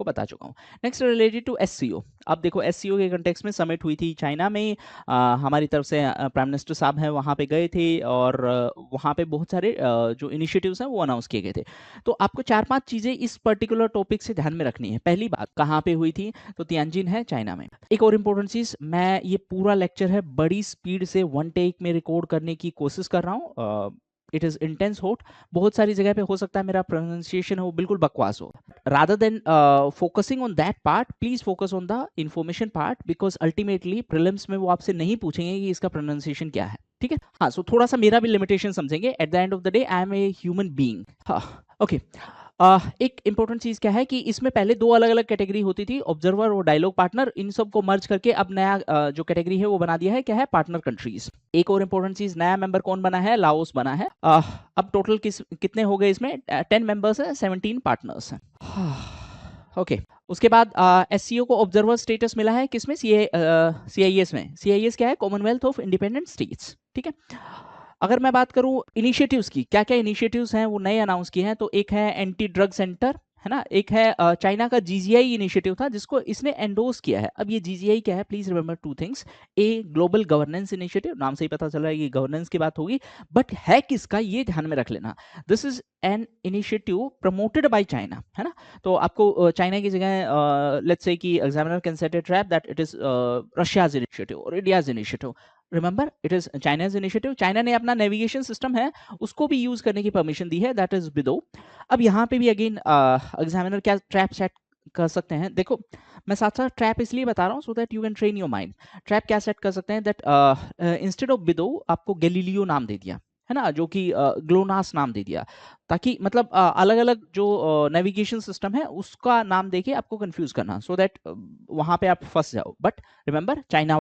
आपको बता चुका हूँ। Next related to SCO. अब देखो एससीओ के कंटेक्स्ट में समिट हुई थी चाइना में, हमारी तरफ से प्राइम मिनिस्टर साहब हैं वहाँ पे गए थे, और वहाँ पे बहुत सारे जो इनिशिएटिव्स हैं वो अनाउंस किए गए थे। तो आपको 4-5 चीज़ें इस पर्टिकुलर टॉपिक से ध्यान में रखनी है। पहली बात, कहाँ पे हुई थी, तो तियानजिन है चाइना में। एक और इम्पोर्टेंट चीज़, मैं ये पूरा लेक्चर है बड़ी स्पीड से वन टेक में रिकॉर्ड करने की कोशिश कर रहा हूँ। इट इज़ इंटेंस होट, बहुत सारी जगह पे हो सकता है मेरा प्रोनाउंसिएशन हो बिल्कुल बकवास हो। rather than focusing on that part, please focus on the information part, because ultimately prelims में वो आपसे नहीं पूछेंगे कि इसका pronunciation क्या है, ठीक है। हाँ, सो थोड़ा सा मेरा भी लिमिटेशन समझेंगे। At the end of the day I am a human being. हाँ, ओके। एक इंपॉर्टेंट चीज क्या है कि इसमें पहले दो अलग अलग कैटेगरी होती थी, ऑब्जर्वर और डायलॉग पार्टनर। इन सब को मर्ज करके अब नया जो कैटेगरी है वो बना दिया है, क्या है, पार्टनर कंट्रीज। एक और इंपॉर्टेंट चीज, नया मेंबर कौन बना है, लाओस बना है। अब टोटल कितने हो गए इसमें, 10 मेंबर्स है, 17 पार्टनर्स हैं। ओके उसके बाद एससीओ को ऑब्जर्वर स्टेटस मिला है किसमें, सीआईएस में। सीआईएस क्या है, कॉमनवेल्थ ऑफ इंडिपेंडेंट स्टेट्स, ठीक है। अगर मैं बात करूं इनिशिएटिव्स की, क्या क्या इनिशिएटिव्स हैं वो नए अनाउंस किए हैं, तो एक है एंटी ड्रग सेंटर, है ना। एक है चाइना का जीजीआई इनिशिएटिव था जिसको इसने एंडोर्स किया है। अब ये जीजीआई क्या है, please remember two things. A, global governance initiative, नाम से ही पता चल रहा है कि गवर्नेंस की बात होगी, बट है किसका ये ध्यान में रख लेना। This is an initiative promoted by China, है ना। तो आपको चाइना की जगह लेट्स से कि examiner can set a trap that it is Russia's initiative और India's initiative. Remember it is China's initiative. China ने अपना नेविगेशन सिस्टम है उसको भी यूज करने की परमिशन दी है, दैट इज बिदो। अब यहाँ पे भी अगेन एग्जामिनर क्या ट्रैप सेट कर सकते हैं, देखो मैं साथ साथ ट्रैप इसलिए बता रहा हूँ so that you can train your mind. Trap क्या सेट कर सकते हैं, दैट इंस्टेड ऑफ बिदो आपको गैलीलियो नाम दे दिया, है ना, जो कि ग्लोनास नाम दे दिया, ताकि मतलब अलग अलग जो नेविगेशन सिस्टम है उसका नाम देके आपको कंफ्यूज करना, सो दैट वहां पे आप फंस जाओ। But remember China